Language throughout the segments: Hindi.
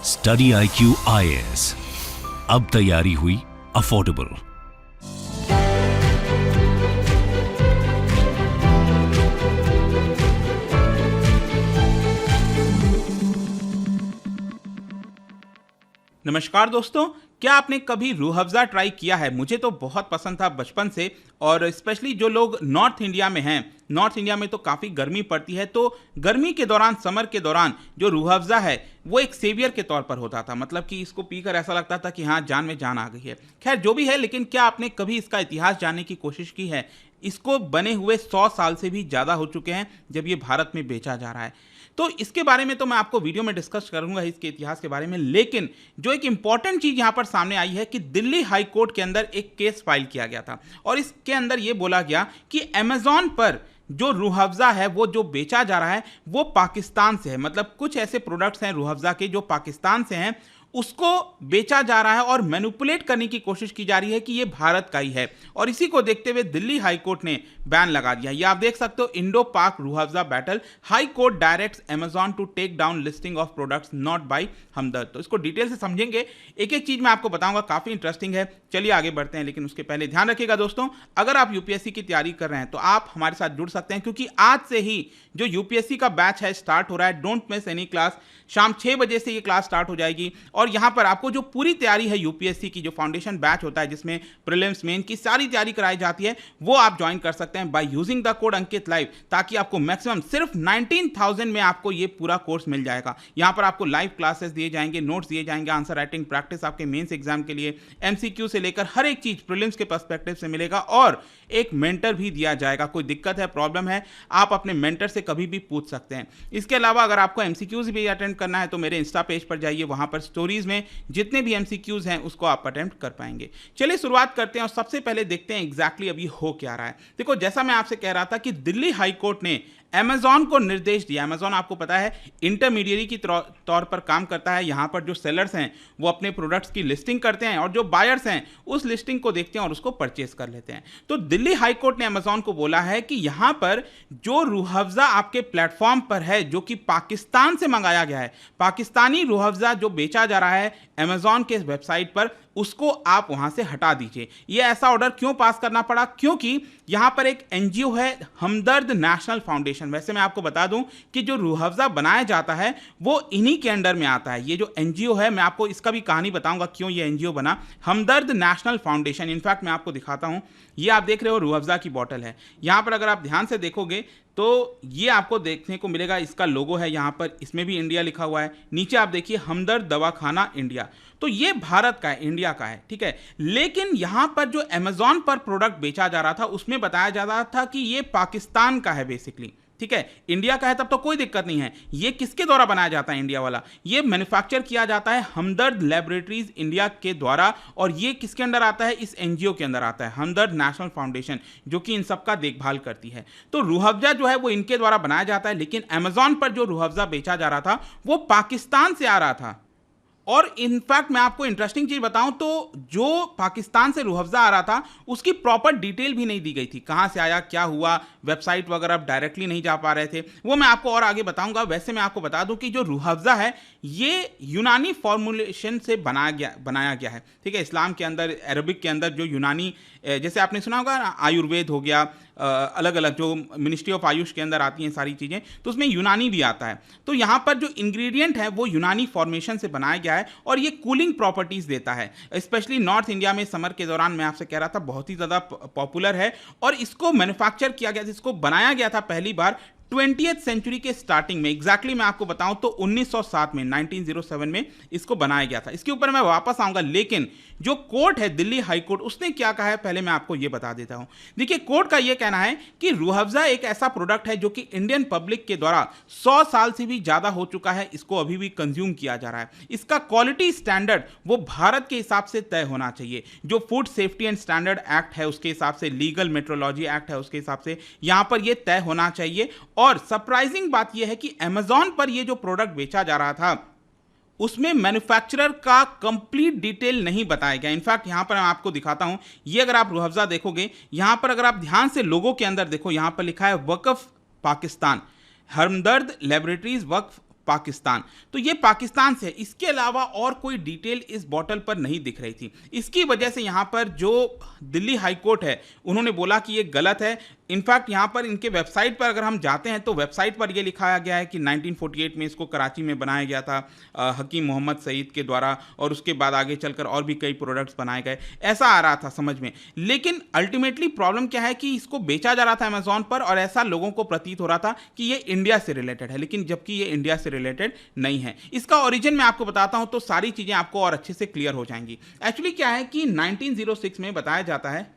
स्टडी IQ IAS, अब तैयारी हुई अफोर्डेबल। नमस्कार दोस्तों, क्या आपने कभी रूह अफ़ज़ा ट्राई किया है? मुझे तो बहुत पसंद था बचपन से, और स्पेशली जो लोग नॉर्थ इंडिया में हैं, नॉर्थ इंडिया में तो काफ़ी गर्मी पड़ती है, तो गर्मी के दौरान, समर के दौरान जो रूह अफ़ज़ा है वो एक सेवियर के तौर पर होता था। मतलब कि इसको पीकर ऐसा लगता था कि हाँ, जान में जान आ गई है। खैर जो भी है, लेकिन क्या आपने कभी इसका इतिहास जानने की कोशिश की है? इसको बने हुए 100 साल से भी ज़्यादा हो चुके हैं जब ये भारत में बेचा जा रहा है। तो इसके बारे में तो मैं आपको वीडियो में डिस्कस करूंगा, इसके इतिहास के बारे में। लेकिन जो एक इंपॉर्टेंट चीज़ यहाँ पर सामने आई है कि दिल्ली हाई कोर्ट के अंदर एक केस फाइल किया गया था, और इसके अंदर ये बोला गया कि अमेज़ॉन पर जो रूह अफ़ज़ा है वो जो बेचा जा रहा है वो पाकिस्तान से है। मतलब कुछ ऐसे प्रोडक्ट्स हैं रूह अफ़ज़ा के जो पाकिस्तान से हैं, उसको बेचा जा रहा है और मैनिपुलेट करने की कोशिश की जा रही है कि ये भारत का ही है। और इसी को देखते हुए दिल्ली हाई कोर्ट ने बैन लगा दिया। ये आप देख सकते हो, Indo Pak Rooh Afza battle, high court directs Amazon to take down listing of products not by Hamdard. तो इसको डिटेल से समझेंगे, एक एक चीज मैं आपको बताऊंगा, काफी इंटरेस्टिंग है। चलिए आगे बढ़ते हैं, लेकिन उसके पहले ध्यान रखिएगा दोस्तों, अगर आप यूपीएससी की तैयारी कर रहे हैं तो आप हमारे साथ जुड़ सकते हैं, क्योंकि आज से ही जो यूपीएससी का बैच है स्टार्ट हो रहा है। Don't miss any class. शाम 6 बजे से ये क्लास स्टार्ट हो जाएगी, और यहाँ पर आपको जो पूरी तैयारी है यूपीएससी की, जो फाउंडेशन बैच होता है जिसमें प्रीलिम्स मेन की सारी तैयारी कराई जाती है, वो आप ज्वाइन कर सकते हैं by using the code Ankit live, ताकि आपको मैक्सिमम सिर्फ 19,000 में आपको ये पूरा कोर्स मिल जाएगा। यहाँ पर आपको लाइव क्लासेस दिए जाएंगे, नोट्स दिए जाएंगे, आंसर राइटिंग प्रैक्टिस आपके मेंस एग्जाम के लिए, एमसीक्यू से लेकर हर एक चीज प्रीलिम्स के पर्सपेक्टिव से मिलेगा, और एक मेंटर भी दिया जाएगा। कोई दिक्कत है, प्रॉब्लम है, आप अपने मेंटर से कभी भी पूछ सकते हैं। इसके अलावा अगर आपको एमसीक्यूज भी अटेंड करना है तो मेरे इंस्टा पेज पर जाइए, वहां पर स्टोरीज में जितने भी एमसीक्यूज हैं उसको आप अटेम्प्ट कर पाएंगे। चलिए शुरुआत करते हैं, और सबसे पहले देखते हैं एग्जैक्टली अभी हो क्या रहा है। देखो, जैसा मैं आपसे कह रहा था कि दिल्ली हाई कोर्ट ने अमेज़ॉन को निर्देश दिया। अमेज़ॉन आपको पता है इंटरमीडिएरी की तौर पर काम करता है। यहाँ पर जो सेलर्स हैं वो अपने प्रोडक्ट्स की लिस्टिंग करते हैं, और जो बायर्स हैं उस लिस्टिंग को देखते हैं और उसको परचेस कर लेते हैं। तो दिल्ली हाई कोर्ट ने अमेज़ॉन को बोला है कि यहाँ पर जो रूह अफ़ज़ा आपके प्लेटफॉर्म पर है, जो कि पाकिस्तान से मंगाया गया है, पाकिस्तानी रूह अफ़ज़ा जो बेचा जा रहा है अमेज़ॉन के वेबसाइट पर, उसको आप वहां से हटा दीजिए। यह ऐसा ऑर्डर क्यों पास करना पड़ा? क्योंकि यहां पर एक एनजीओ है, हमदर्द नेशनल फाउंडेशन। वैसे मैं आपको बता दूं कि जो रूह अफ़ज़ा बनाया जाता है वो इन्हीं के अंडर में आता है। ये जो एनजीओ है, मैं आपको इसका भी कहानी बताऊंगा क्यों ये एनजीओ बना, हमदर्द नेशनल फाउंडेशन। इनफैक्ट मैं आपको दिखाता हूं, ये आप देख रहे हो रूह अफ़ज़ा की बॉटल है। यहां पर अगर आप ध्यान से देखोगे तो ये आपको देखने को मिलेगा, इसका लोगो है यहाँ पर, इसमें भी इंडिया लिखा हुआ है। नीचे आप देखिए हमदर्द दवाखाना इंडिया, तो ये भारत का है, इंडिया का है, ठीक है। लेकिन यहाँ पर जो अमेज़ॉन पर प्रोडक्ट बेचा जा रहा था उसमें बताया जा रहा था कि ये पाकिस्तान का है बेसिकली, ठीक है। इंडिया का है तब तो कोई दिक्कत नहीं है। ये किसके द्वारा बनाया जाता है इंडिया वाला? ये मैन्युफैक्चर किया जाता है हमदर्द लैबोरेटरीज इंडिया के द्वारा, और ये किसके अंदर आता है? इस एनजीओ के अंदर आता है, हमदर्द नेशनल फाउंडेशन, जो कि इन सब का देखभाल करती है। तो रूह अफ़ज़ा जो है वो इनके द्वारा बनाया जाता है, लेकिन अमेज़ॉन पर जो रूह अफ़ज़ा बेचा जा रहा था वो पाकिस्तान से आ रहा था। और इनफैक्ट मैं आपको इंटरेस्टिंग चीज बताऊं तो जो पाकिस्तान से रूह अफ़ज़ा आ रहा था उसकी प्रॉपर डिटेल भी नहीं दी गई थी, कहां से आया, क्या हुआ, वेबसाइट वगैरह आप डायरेक्टली नहीं जा पा रहे थे, वो मैं आपको और आगे बताऊंगा। वैसे मैं आपको बता दूं कि जो रूह अफ़ज़ा है ये यूनानी फॉर्मुलेशन से बनाया गया है, ठीक है। इस्लाम के अंदर, अरबिक के अंदर जो यूनानी, जैसे आपने सुना होगा आयुर्वेद हो गया, अलग अलग जो मिनिस्ट्री ऑफ आयुष के अंदर आती हैं सारी चीज़ें, तो उसमें यूनानी भी आता है। तो यहाँ पर जो इंग्रेडिएंट है वो यूनानी फॉर्मेशन से बनाया गया है, और ये कूलिंग प्रॉपर्टीज देता है। स्पेशली नॉर्थ इंडिया में समर के दौरान, मैं आपसे कह रहा था, बहुत ही ज़्यादा पॉपुलर है। और इसको मैन्युफैक्चर किया गया था, इसको बनाया गया था पहली बार 20th सेंचुरी के स्टार्टिंग में। एग्जैक्टली मैं आपको बताऊं तो 1907 में, 1907 में इसको बनाया गया था। इसके ऊपर मैं वापस आऊंगा, लेकिन जो कोर्ट है दिल्ली हाई कोर्ट, उसने क्या कहा है पहले मैं आपको ये बता देता हूं। देखिए, कोर्ट का ये कहना है कि रूह अफ़ज़ा एक ऐसा प्रोडक्ट है जो कि इंडियन पब्लिक के द्वारा 100 साल से भी ज्यादा हो चुका है, इसको अभी भी कंज्यूम किया जा रहा है। इसका क्वालिटी स्टैंडर्ड वो भारत के हिसाब से तय होना चाहिए। जो food safety and standard act है उसके हिसाब से, लीगल मेट्रोलॉजी एक्ट है उसके हिसाब से यहां पर यह तय होना चाहिए। और सरप्राइजिंग बात यह है कि अमेज़ॉन पर यह जो प्रोडक्ट बेचा जा रहा था उसमें मैन्युफैक्चरर का कंप्लीट डिटेल नहीं बताया गया। इनफैक्ट यहां पर मैं आपको दिखाता हूं, ये अगर आप रूह अफ़ज़ा देखोगे, यहां पर अगर आप ध्यान से लोगों के अंदर देखो, यहां पर लिखा है वक़्फ़ पाकिस्तान, हमदर्द लैबोरेटरीज वक़्फ़ पाकिस्तान। तो ये पाकिस्तान से, इसके अलावा और कोई डिटेल इस बॉटल पर नहीं दिख रही थी। इसकी वजह से यहाँ पर जो दिल्ली हाई कोर्ट है उन्होंने बोला कि ये गलत है। इनफैक्ट यहाँ पर इनके वेबसाइट पर अगर हम जाते हैं तो वेबसाइट पर ये लिखाया गया है कि 1948 में इसको कराची में बनाया गया था हकीम मोहम्मद सईद के द्वारा, और उसके बाद आगे चलकर और भी कई प्रोडक्ट्स बनाए गए, ऐसा आ रहा था समझ में। लेकिन अल्टीमेटली प्रॉब्लम क्या है कि इसको बेचा जा रहा था अमेजॉन पर, और ऐसा लोगों को प्रतीत हो रहा था कि ये इंडिया से रिलेटेड है, लेकिन जबकि ये इंडिया से रिलेटेड नहीं है। इसका ओरिजिन मैं आपको बताता हूं तो सारी चीजें आपको और अच्छे से क्लियर हो जाएंगी। एक्चुअली क्या है कि 1906 में बताया जाता है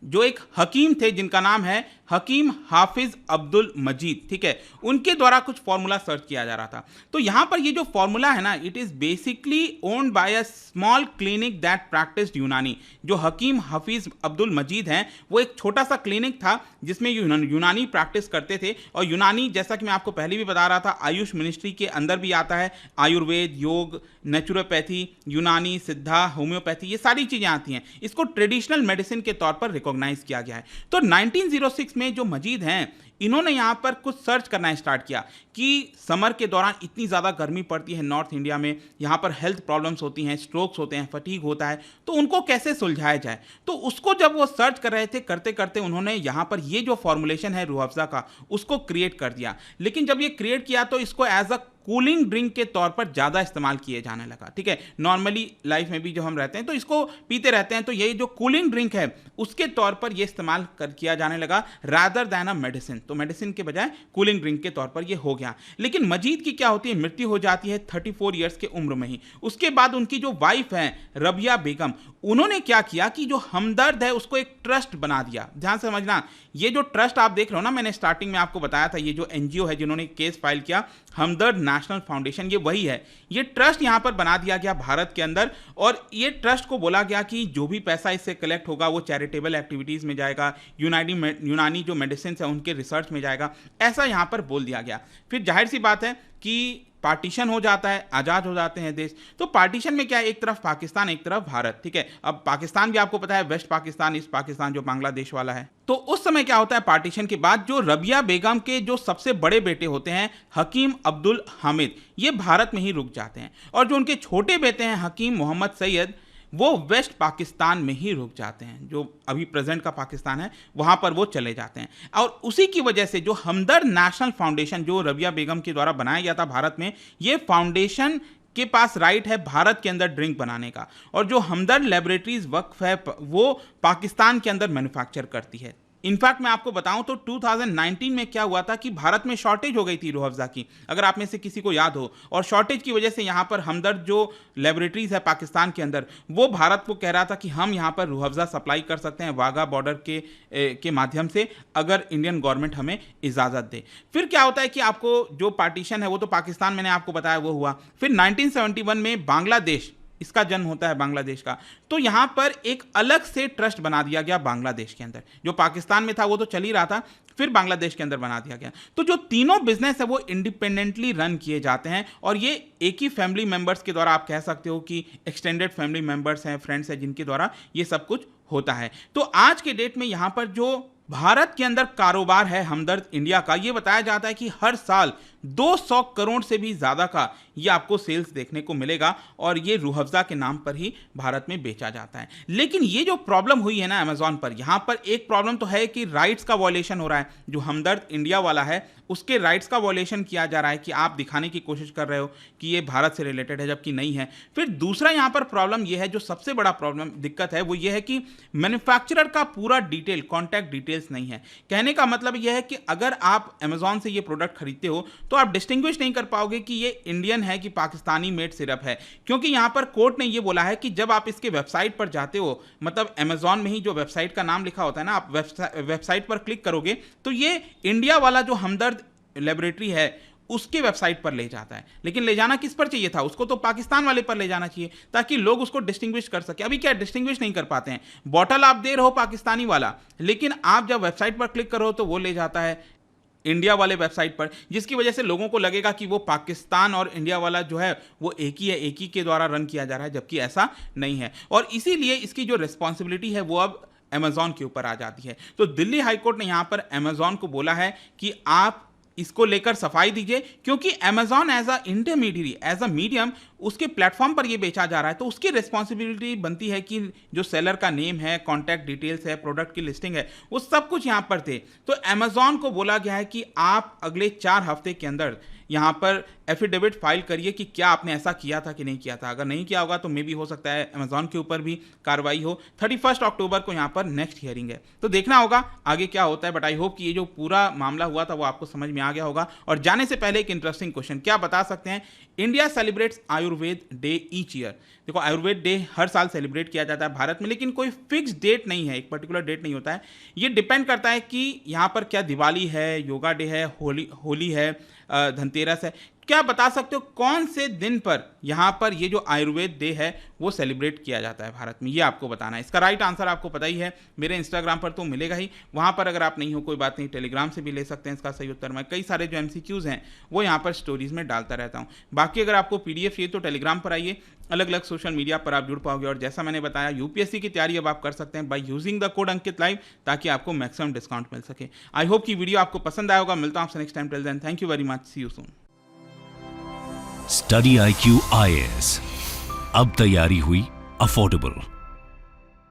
जो एक हकीम थे जिनका नाम है हकीम हाफिज अब्दुल मजीद, ठीक है, उनके द्वारा कुछ फॉर्मूला सर्च किया जा रहा था। तो यहां पर ये जो फॉर्मूला है ना, it is basically owned by a small clinic that practised यूनानी। जो हकीम हाफिज अब्दुल मजीद हैं वो एक छोटा सा क्लिनिक था जिसमें यूनानी प्रैक्टिस करते थे। और यूनानी, जैसा कि मैं आपको पहले भी बता रहा था, आयुष मिनिस्ट्री के अंदर भी आता है। आयुर्वेद, योग, नेचुरोपैथी, यूनानी, सिद्धा, होम्योपैथी, ये सारी चीजें आती हैं। इसको ट्रेडिशनल मेडिसिन के तौर पर रिकॉग्नाइज किया गया है। तो 1906 में जो मजीद हैं इन्होंने यहां पर कुछ सर्च करना स्टार्ट किया कि समर के दौरान इतनी ज़्यादा गर्मी पड़ती है नॉर्थ इंडिया में, यहाँ पर हेल्थ प्रॉब्लम्स होती हैं, स्ट्रोक्स होते हैं, फटीग होता है, तो उनको कैसे सुलझाया जाए। तो उसको जब वो सर्च कर रहे थे, करते करते उन्होंने यहाँ पर ये जो फॉर्मुलेशन है रूह अफ़ज़ा का, उसको क्रिएट कर दिया। लेकिन जब ये क्रिएट किया तो इसको एज अ कूलिंग ड्रिंक के तौर पर ज़्यादा इस्तेमाल किए जाने लगा, ठीक है। नॉर्मली लाइफ में भी जो हम रहते हैं तो इसको पीते रहते हैं, तो ये जो कूलिंग ड्रिंक है उसके तौर पर ये इस्तेमाल किया जाने लगा रादर दैन अ मेडिसिन। तो मेडिसिन के बजाय कूलिंग ड्रिंक के तौर पर ये हो गया। लेकिन मजीद की क्या होती है, मृत्यु हो जाती है 34 ईयर्स के उम्र में ही। उसके बाद उनकी जो वाइफ है रबिया बेगम, उन्होंने क्या किया कि जो हमदर्द है उसको एक ट्रस्ट बना दिया। ध्यान से समझना, ये जो ट्रस्ट आप देख रहे हो ना, मैंने स्टार्टिंग में आपको बताया था, ये जो एनजीओ है जिन्होंने केस फाइल किया, हमदर्द नेशनल फाउंडेशन, ये वही है। ये ट्रस्ट यहां पर बना दिया गया भारत के अंदर, और ये ट्रस्ट को बोला गया कि जो भी पैसा इससे कलेक्ट होगा वो चैरिटेबल एक्टिविटीज में जाएगा, यूनानी जो मेडिसिन है उनके रिसर्च में जाएगा, ऐसा यहां पर बोल दिया गया। फिर जाहिर सी बात है कि पार्टीशन हो जाता है, आज़ाद हो जाते हैं देश। तो पार्टीशन में क्या है, एक तरफ पाकिस्तान, एक तरफ भारत, ठीक है। अब पाकिस्तान भी आपको पता है, वेस्ट पाकिस्तान, ईस्ट पाकिस्तान जो बांग्लादेश वाला है। तो उस समय क्या होता है, पार्टीशन के बाद जो रबिया बेगम के जो सबसे बड़े बेटे होते हैं हकीम अब्दुल हामिद, ये भारत में ही रुक जाते हैं, और जो उनके छोटे बेटे हैं हकीम मोहम्मद सैयद, वो वेस्ट पाकिस्तान में ही रुक जाते हैं, जो अभी प्रेजेंट का पाकिस्तान है वहां पर वो चले जाते हैं। और उसी की वजह से जो हमदर्द नेशनल फाउंडेशन जो रबिया बेगम के द्वारा बनाया गया था भारत में, ये फाउंडेशन के पास राइट है भारत के अंदर ड्रिंक बनाने का, और जो हमदर्द लेबोरेटरीज वक्फ है वो पाकिस्तान के अंदर मैन्युफैक्चर करती है। इनफैक्ट मैं आपको बताऊं तो 2019 में क्या हुआ था कि भारत में शॉर्टेज हो गई थी रूह अफ़ज़ा की, अगर आप में से किसी को याद हो, और शॉर्टेज की वजह से यहाँ पर हमदर्द जो लेबोरेटरीज है पाकिस्तान के अंदर, वो भारत को कह रहा था कि हम यहाँ पर रूह अफ़ज़ा सप्लाई कर सकते हैं वाघा बॉर्डर के माध्यम से, अगर इंडियन गवर्नमेंट हमें इजाज़त दे। फिर क्या होता है कि आपको जो पार्टीशन है वो तो पाकिस्तान, मैंने आपको बताया, वो हुआ। फिर 1971 में बांग्लादेश, इसका जन्म होता है बांग्लादेश का। तो यहां पर एक अलग से ट्रस्ट बना दिया गया बांग्लादेश के अंदर, जो पाकिस्तान में था वो तो चल ही रहा था, फिर बांग्लादेश के अंदर बना दिया गया। तो जो तीनों बिजनेस है वो इंडिपेंडेंटली रन किए जाते हैं, और ये एक ही फैमिली मेंबर्स के द्वारा, आप कह सकते हो कि एक्सटेंडेड फैमिली मेंबर्स हैं, फ्रेंड्स हैं, जिनके द्वारा ये सब कुछ होता है। तो आज के डेट में यहां पर जो भारत के अंदर कारोबार है हमदर्द इंडिया का, ये बताया जाता है कि हर साल 200 करोड़ से भी ज्यादा का ये आपको सेल्स देखने को मिलेगा, और ये रूह अफ़ज़ा के नाम पर ही भारत में बेचा जाता है। लेकिन ये जो प्रॉब्लम हुई है ना अमेजॉन पर, यहां पर एक प्रॉब्लम तो है कि राइट्स का वॉयलेशन हो रहा है। जो हमदर्द इंडिया वाला है उसके राइट्स का वॉयलेशन किया जा रहा है कि आप दिखाने की कोशिश कर रहे हो कि ये भारत से रिलेटेड है, जबकि नहीं है। फिर दूसरा यहां पर प्रॉब्लम यह है, जो सबसे बड़ा प्रॉब्लम दिक्कत है वो ये है कि मैन्युफैक्चरर का पूरा डिटेल, कॉन्टैक्ट डिटेल्स नहीं है। कहने का मतलब यह है कि अगर आप अमेजॉन से ये प्रोडक्ट खरीदते हो तो आप डिस्टिंग्विश नहीं कर पाओगे कि ये इंडियन है कि पाकिस्तानी मेड सिरप है, क्योंकि यहां पर कोर्ट ने ये बोला है कि जब आप इसके वेबसाइट पर जाते हो, मतलब अमेजॉन में ही जो वेबसाइट का नाम लिखा होता है ना, आप वेबसाइट पर क्लिक करोगे तो ये इंडिया वाला जो हमदर्द लेबोरेटरी है उसके वेबसाइट पर ले जाता है। लेकिन ले जाना किस पर चाहिए था, उसको तो पाकिस्तान वाले पर ले जाना चाहिए, ताकि लोग उसको डिस्टिंग्विश कर सके। अभी क्या डिस्टिंग्विश नहीं कर पाते हैं, बॉटल आप दे रहे हो पाकिस्तानी वाला, लेकिन आप जब वेबसाइट पर क्लिक करो तो वो ले जाता है इंडिया वाले वेबसाइट पर, जिसकी वजह से लोगों को लगेगा कि वो पाकिस्तान और इंडिया वाला जो है वो एक ही है, एक ही के द्वारा रन किया जा रहा है, जबकि ऐसा नहीं है। और इसीलिए इसकी जो रिस्पॉन्सिबिलिटी है वो अब अमेजॉन के ऊपर आ जाती है। तो दिल्ली हाईकोर्ट ने यहां पर अमेजॉन को बोला है कि आप इसको लेकर सफाई दीजिए, क्योंकि Amazon as a intermediary, as a medium, उसके प्लेटफॉर्म पर ये बेचा जा रहा है, तो उसकी रिस्पॉन्सिबिलिटी बनती है कि जो सेलर का नेम है, कॉन्टैक्ट डिटेल्स है, प्रोडक्ट की लिस्टिंग है, वो सब कुछ यहाँ पर थे। तो अमेजॉन को बोला गया है कि आप अगले 4 हफ्ते के अंदर यहाँ पर एफिडेविट फाइल करिए कि क्या आपने ऐसा किया था कि नहीं किया था। अगर नहीं किया होगा तो मे भी हो सकता है अमेजॉन के ऊपर भी कार्रवाई हो। 31 अक्टूबर को यहाँ पर नेक्स्ट हियरिंग है, तो देखना होगा आगे क्या होता है। बट आई होप कि ये जो पूरा मामला हुआ था वो आपको समझ में आ गया होगा। और जाने से पहले एक इंटरेस्टिंग क्वेश्चन, क्या बता सकते हैं India celebrates Ayurveda day each year. देखो, आयुर्वेद डे हर साल सेलिब्रेट किया जाता है भारत में, लेकिन कोई फिक्स डेट नहीं है, एक पर्टिकुलर डेट नहीं होता है। ये डिपेंड करता है कि यहाँ पर क्या दिवाली है, योगा डे है, होली है, धनतेरस है। क्या बता सकते हो कौन से दिन पर यहाँ पर ये जो आयुर्वेद डे है वो सेलिब्रेट किया जाता है भारत में? ये आपको बताना है। इसका राइट आंसर आपको पता ही है, मेरे इंस्टाग्राम पर तो मिलेगा ही। वहाँ पर अगर आप नहीं हो कोई बात नहीं, टेलीग्राम से भी ले सकते हैं इसका सही उत्तर। मैं कई सारे जो MCQs हैं वो यहाँ पर स्टोरीज में डालता रहता हूँ। बाकी अगर आपको PDF चाहिए तो टेलीग्राम पर आइए, अलग अलग सोशल मीडिया पर आप जुड़ पाओगे। और जैसा मैंने बताया, UPSC की तैयारी अब आप कर सकते हैं by using the code Ankit live, ताकि आपको मैक्सिमम डिस्काउंट मिल सके। आई होप कि वीडियो आपको पसंद आया होगा। मिलता हूँ आपसे next time. Till then, thank you very much, see you soon. Study IQ IAS, अब तैयारी हुई अफोर्डेबल।